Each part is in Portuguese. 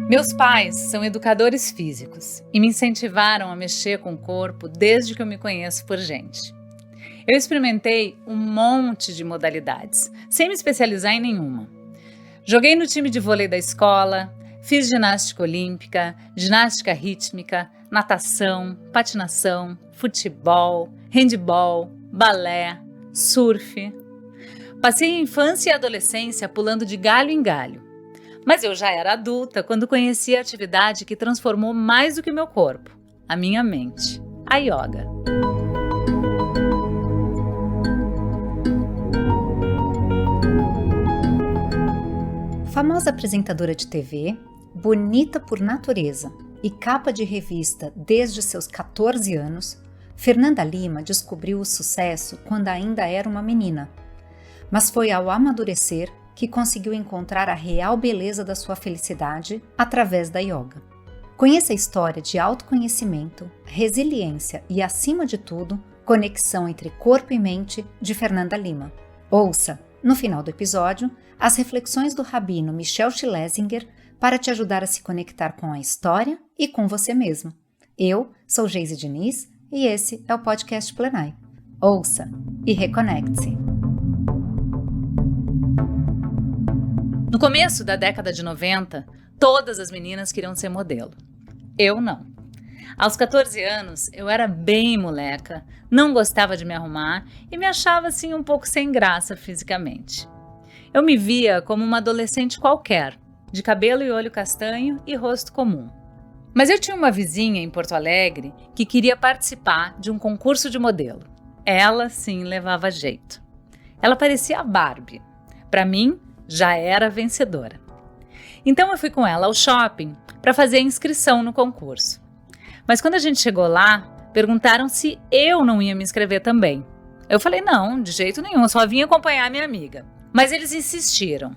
Meus pais são educadores físicos e me incentivaram a mexer com o corpo desde que eu me conheço por gente. Eu experimentei um monte de modalidades, sem me especializar em nenhuma. Joguei no time de vôlei da escola, fiz ginástica olímpica, ginástica rítmica, natação, patinação, futebol, handebol, balé, surf. Passei a infância e a adolescência pulando de galho em galho. Mas eu já era adulta quando conheci a atividade que transformou mais do que o meu corpo, a minha mente, a yoga. Famosa apresentadora de TV, bonita por natureza e capa de revista desde seus 14 anos, Fernanda Lima descobriu o sucesso quando ainda era uma menina. Mas foi ao amadurecer que conseguiu encontrar a real beleza da sua felicidade através da yoga. Conheça a história de autoconhecimento, resiliência e, acima de tudo, conexão entre corpo e mente de Fernanda Lima. Ouça, no final do episódio, as reflexões do rabino Michel Schlesinger para te ajudar a se conectar com a história e com você mesmo. Eu sou Geise Diniz e esse é o podcast Plenai. Ouça e reconecte-se. No começo da década de 90, todas as meninas queriam ser modelo. Eu não. Aos 14 anos, eu era bem moleca, não gostava de me arrumar e me achava assim um pouco sem graça fisicamente. Eu me via como uma adolescente qualquer, de cabelo e olho castanho e rosto comum. Mas eu tinha uma vizinha em Porto Alegre que queria participar de um concurso de modelo. Ela sim levava jeito. Ela parecia a Barbie. Para mim, já era vencedora. Então eu fui com ela ao shopping para fazer a inscrição no concurso. Mas quando a gente chegou lá, perguntaram se eu não ia me inscrever também. Eu falei não, de jeito nenhum, eu só vim acompanhar a minha amiga. Mas eles insistiram.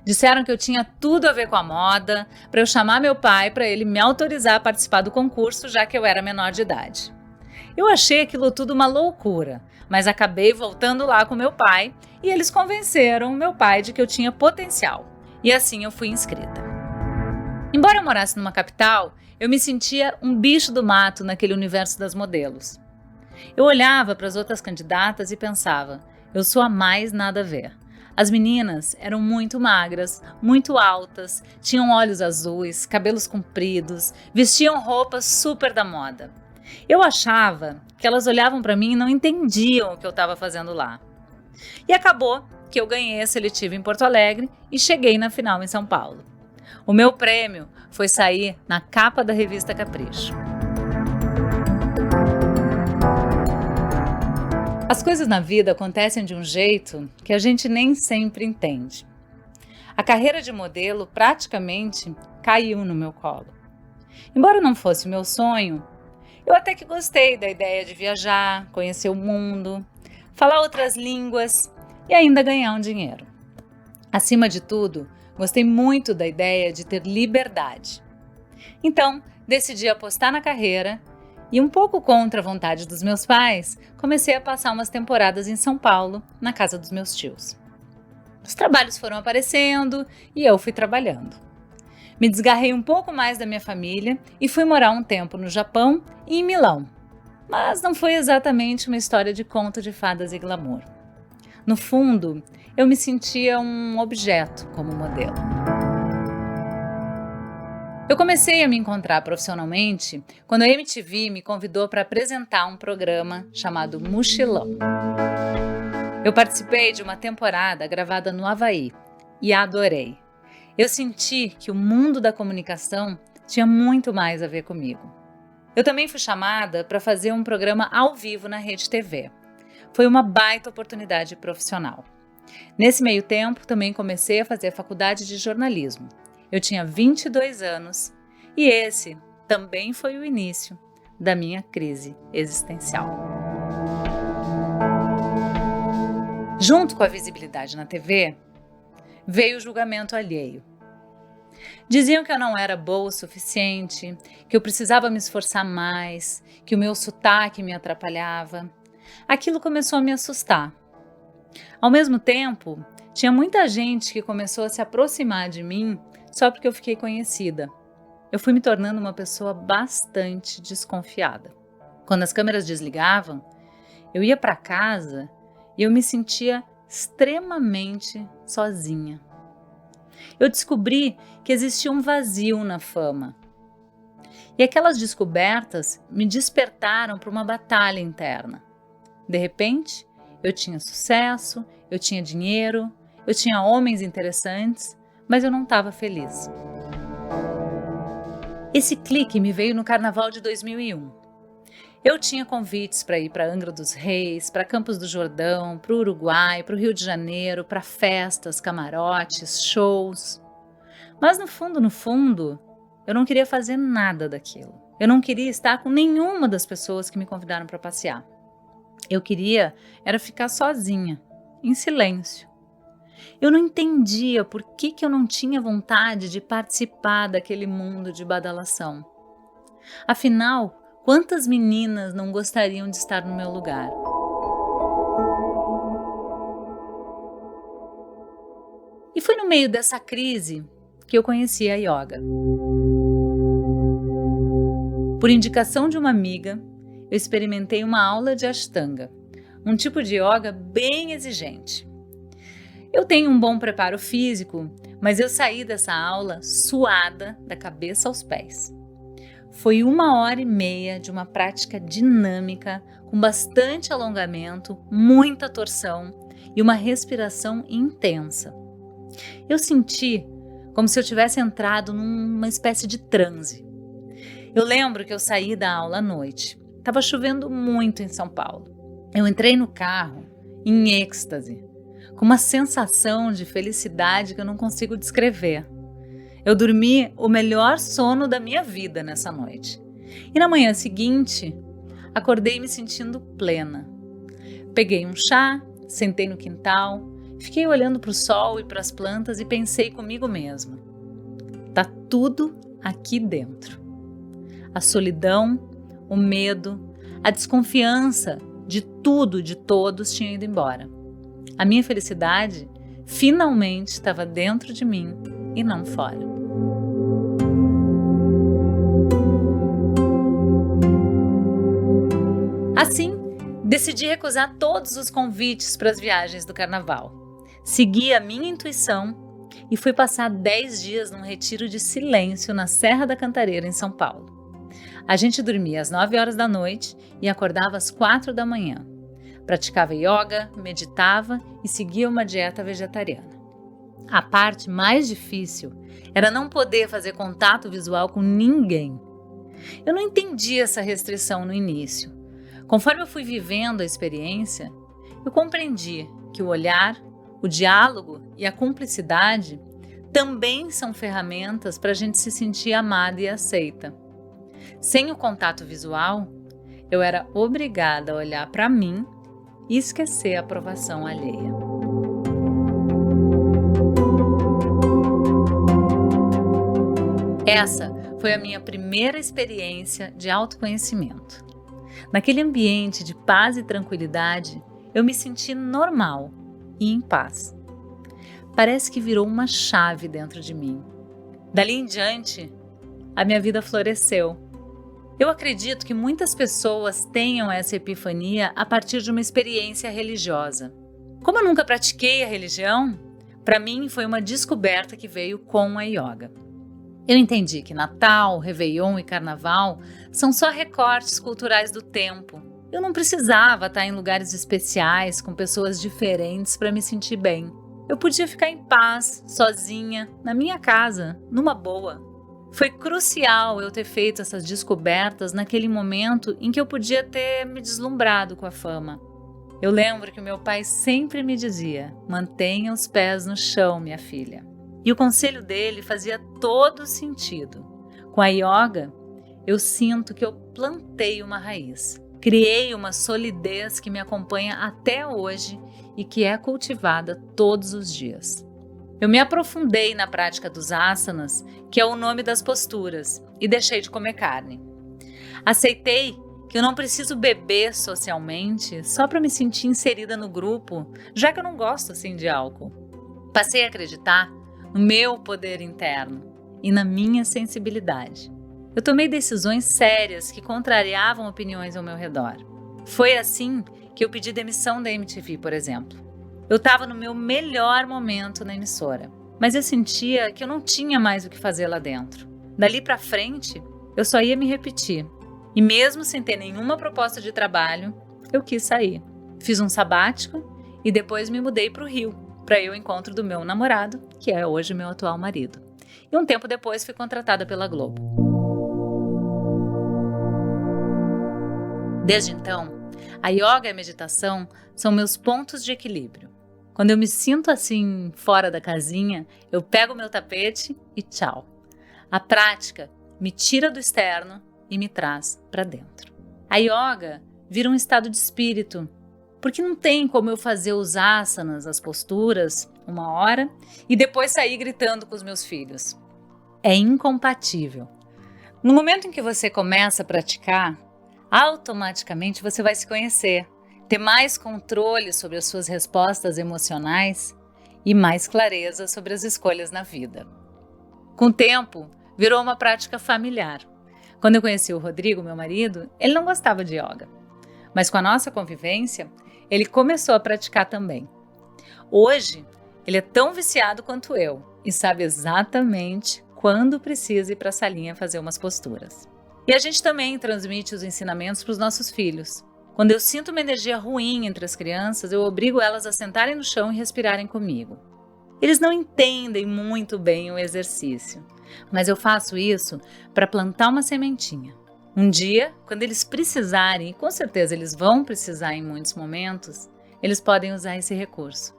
Disseram que eu tinha tudo a ver com a moda, para eu chamar meu pai para ele me autorizar a participar do concurso, já que eu era menor de idade. Eu achei aquilo tudo uma loucura, mas acabei voltando lá com meu pai e eles convenceram meu pai de que eu tinha potencial. E assim eu fui inscrita. Embora eu morasse numa capital, eu me sentia um bicho do mato naquele universo das modelos. Eu olhava para as outras candidatas e pensava, eu sou a mais nada a ver. As meninas eram muito magras, muito altas, tinham olhos azuis, cabelos compridos, vestiam roupas super da moda. Eu achava que elas olhavam para mim e não entendiam o que eu estava fazendo lá. E acabou que eu ganhei a seletiva em Porto Alegre e cheguei na final em São Paulo. O meu prêmio foi sair na capa da revista Capricho. As coisas na vida acontecem de um jeito que a gente nem sempre entende. A carreira de modelo praticamente caiu no meu colo. Embora não fosse o meu sonho, eu até que gostei da ideia de viajar, conhecer o mundo, falar outras línguas e ainda ganhar um dinheiro. Acima de tudo, gostei muito da ideia de ter liberdade. Então, decidi apostar na carreira e, um pouco contra a vontade dos meus pais, comecei a passar umas temporadas em São Paulo, na casa dos meus tios. Os trabalhos foram aparecendo e eu fui trabalhando. Me desgarrei um pouco mais da minha família e fui morar um tempo no Japão e em Milão. Mas não foi exatamente uma história de conto de fadas e glamour. No fundo, eu me sentia um objeto como modelo. Eu comecei a me encontrar profissionalmente quando a MTV me convidou para apresentar um programa chamado Mochilão. Eu participei de uma temporada gravada no Havaí e adorei. Eu senti que o mundo da comunicação tinha muito mais a ver comigo. Eu também fui chamada para fazer um programa ao vivo na Rede TV. Foi uma baita oportunidade profissional. Nesse meio tempo, também comecei a fazer a faculdade de jornalismo. Eu tinha 22 anos e esse também foi o início da minha crise existencial. Junto com a visibilidade na TV, veio o julgamento alheio. Diziam que eu não era boa o suficiente, que eu precisava me esforçar mais, que o meu sotaque me atrapalhava. Aquilo começou a me assustar. Ao mesmo tempo, tinha muita gente que começou a se aproximar de mim só porque eu fiquei conhecida. eu fui me tornando uma pessoa bastante desconfiada. Quando as câmeras desligavam, eu ia para casa e eu me sentia extremamente sozinha. Eu descobri que existia um vazio na fama. E aquelas descobertas me despertaram para uma batalha interna. De repente, eu tinha sucesso, eu tinha dinheiro, eu tinha homens interessantes, mas eu não estava feliz. Esse clique me veio no Carnaval de 2001. Eu tinha convites para ir para Angra dos Reis, para Campos do Jordão, para o Uruguai, para o Rio de Janeiro, para festas, camarotes, shows. Mas no fundo, eu não queria fazer nada daquilo. Eu não queria estar com nenhuma das pessoas que me convidaram para passear. Eu queria era ficar sozinha, em silêncio. Eu não entendia por que eu não tinha vontade de participar daquele mundo de badalação. Afinal, quantas meninas não gostariam de estar no meu lugar? E foi no meio dessa crise que eu conheci a yoga. Por indicação de uma amiga, eu experimentei uma aula de Ashtanga, um tipo de yoga bem exigente. Eu tenho um bom preparo físico, mas eu saí dessa aula suada da cabeça aos pés. Foi 1h30 de uma prática dinâmica, com bastante alongamento, muita torção e uma respiração intensa. Eu senti como se eu tivesse entrado numa espécie de transe. Eu lembro que eu saí da aula à noite. Estava chovendo muito em São Paulo. Eu entrei no carro em êxtase, com uma sensação de felicidade que eu não consigo descrever. Eu dormi o melhor sono da minha vida nessa noite. E na manhã seguinte, acordei me sentindo plena. Peguei um chá, sentei no quintal, fiquei olhando para o sol e para as plantas e pensei comigo mesma. Tá tudo aqui dentro. A solidão, o medo, a desconfiança de tudo, de todos tinha ido embora. A minha felicidade finalmente estava dentro de mim e não fora. Assim, decidi recusar todos os convites para as viagens do carnaval. Segui a minha intuição e fui passar 10 dias num retiro de silêncio na Serra da Cantareira, em São Paulo. A gente dormia às 9 horas da noite e acordava às 4 da manhã. Praticava yoga, meditava e seguia uma dieta vegetariana. A parte mais difícil era não poder fazer contato visual com ninguém. Eu não entendi essa restrição no início. Conforme eu fui vivendo a experiência, eu compreendi que o olhar, o diálogo e a cumplicidade também são ferramentas para a gente se sentir amada e aceita. Sem o contato visual, eu era obrigada a olhar para mim e esquecer a aprovação alheia. Essa foi a minha primeira experiência de autoconhecimento. Naquele ambiente de paz e tranquilidade, eu me senti normal e em paz. Parece que virou uma chave dentro de mim. Dali em diante, a minha vida floresceu. Eu acredito que muitas pessoas tenham essa epifania a partir de uma experiência religiosa. Como eu nunca pratiquei a religião, para mim foi uma descoberta que veio com a yoga. Eu entendi que Natal, Réveillon e Carnaval são só recortes culturais do tempo. Eu não precisava estar em lugares especiais com pessoas diferentes para me sentir bem. Eu podia ficar em paz, sozinha, na minha casa, numa boa. Foi crucial eu ter feito essas descobertas naquele momento em que eu podia ter me deslumbrado com a fama. Eu lembro que o meu pai sempre me dizia: mantenha os pés no chão, minha filha. E o conselho dele fazia todo sentido. Com a yoga, eu sinto que eu plantei uma raiz. Criei uma solidez que me acompanha até hoje e que é cultivada todos os dias. Eu me aprofundei na prática dos asanas, que é o nome das posturas, e deixei de comer carne. Aceitei que eu não preciso beber socialmente só para me sentir inserida no grupo, já que eu não gosto assim de álcool. Passei a acreditar no meu poder interno. e na minha sensibilidade. Eu tomei decisões sérias que contrariavam opiniões ao meu redor. Foi assim que eu pedi demissão da MTV, por exemplo. Eu estava no meu melhor momento na emissora, mas eu sentia que eu não tinha mais o que fazer lá dentro. Dali para frente, eu só ia me repetir. E mesmo sem ter nenhuma proposta de trabalho, eu quis sair. Fiz um sabático e depois me mudei para o Rio, para ir ao encontro do meu namorado, que é hoje meu atual marido. E um tempo depois fui contratada pela Globo. Desde então, a yoga e a meditação são meus pontos de equilíbrio. Quando eu me sinto assim fora da casinha, eu pego meu tapete e tchau. A prática me tira do externo e me traz para dentro. A yoga vira um estado de espírito, porque não tem como eu fazer os asanas, as posturas, 1 hora e depois sair gritando com os meus filhos. É incompatível. No momento em que você começa a praticar, automaticamente você vai se conhecer, ter mais controle sobre as suas respostas emocionais e mais clareza sobre as escolhas na vida. Com o tempo, virou uma prática familiar. Quando eu conheci o Rodrigo, meu marido, ele não gostava de yoga. Mas com a nossa convivência, ele começou a praticar também. Hoje, ele é tão viciado quanto eu e sabe exatamente quando precisa ir para a salinha fazer umas posturas. E a gente também transmite os ensinamentos para os nossos filhos. Quando eu sinto uma energia ruim entre as crianças, eu obrigo elas a sentarem no chão e respirarem comigo. Eles não entendem muito bem o exercício, mas eu faço isso para plantar uma sementinha. Um dia, quando eles precisarem, e com certeza eles vão precisar em muitos momentos, eles podem usar esse recurso.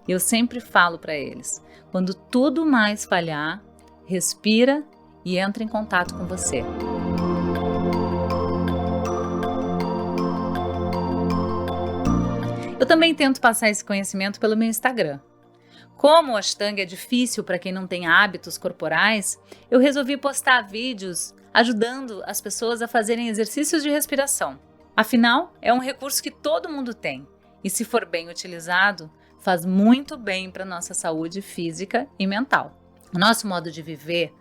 E eu sempre falo para eles, quando tudo mais falhar, respira e entra em contato com você. Eu também tento passar esse conhecimento pelo meu Instagram. Como o Ashtanga é difícil para quem não tem hábitos corporais, eu resolvi postar vídeos ajudando as pessoas a fazerem exercícios de respiração. Afinal, é um recurso que todo mundo tem e, se for bem utilizado, faz muito bem para a nossa saúde física e mental. O nosso modo de viver,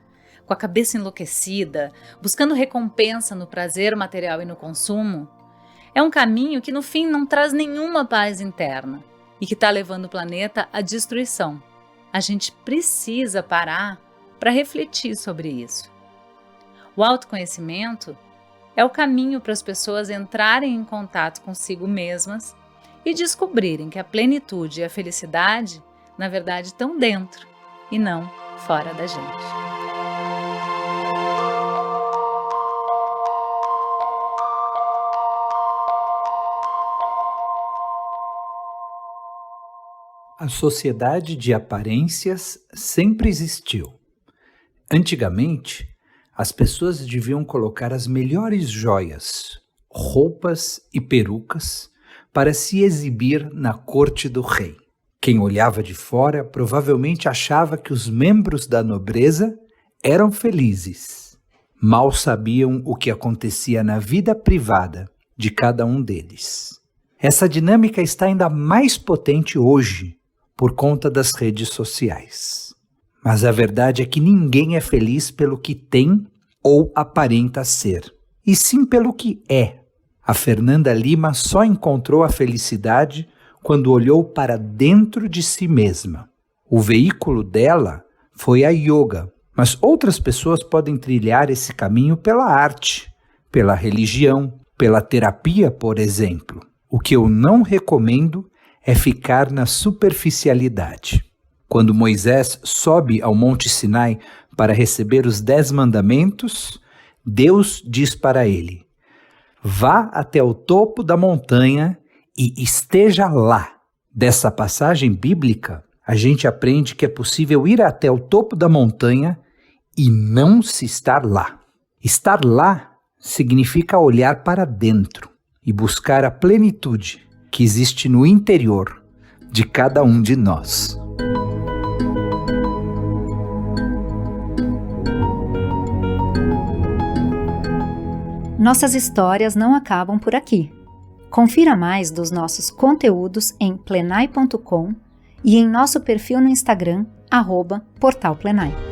com a cabeça enlouquecida, buscando recompensa no prazer material e no consumo, é um caminho que no fim não traz nenhuma paz interna e que está levando o planeta à destruição. A gente precisa parar para refletir sobre isso. O autoconhecimento é o caminho para as pessoas entrarem em contato consigo mesmas e descobrirem que a plenitude e a felicidade, na verdade, estão dentro e não fora da gente. A sociedade de aparências sempre existiu. Antigamente, as pessoas deviam colocar as melhores joias, roupas e perucas para se exibir na corte do rei. Quem olhava de fora provavelmente achava que os membros da nobreza eram felizes. Mal sabiam o que acontecia na vida privada de cada um deles. Essa dinâmica está ainda mais potente hoje, por conta das redes sociais. Mas a verdade é que ninguém é feliz pelo que tem ou aparenta ser, e sim pelo que é. A Fernanda Lima só encontrou a felicidade quando olhou para dentro de si mesma. O veículo dela foi a yoga, mas outras pessoas podem trilhar esse caminho pela arte, pela religião, pela terapia, por exemplo. O que eu não recomendo é ficar na superficialidade. Quando Moisés sobe ao Monte Sinai para receber os 10 mandamentos, Deus diz para ele: vá até o topo da montanha e esteja lá. Dessa passagem bíblica, a gente aprende que é possível ir até o topo da montanha e não se estar lá. Estar lá significa olhar para dentro e buscar a plenitude que existe no interior de cada um de nós. Nossas histórias não acabam por aqui. Confira mais dos nossos conteúdos em plenai.com e em nosso perfil no Instagram, @portalplenai.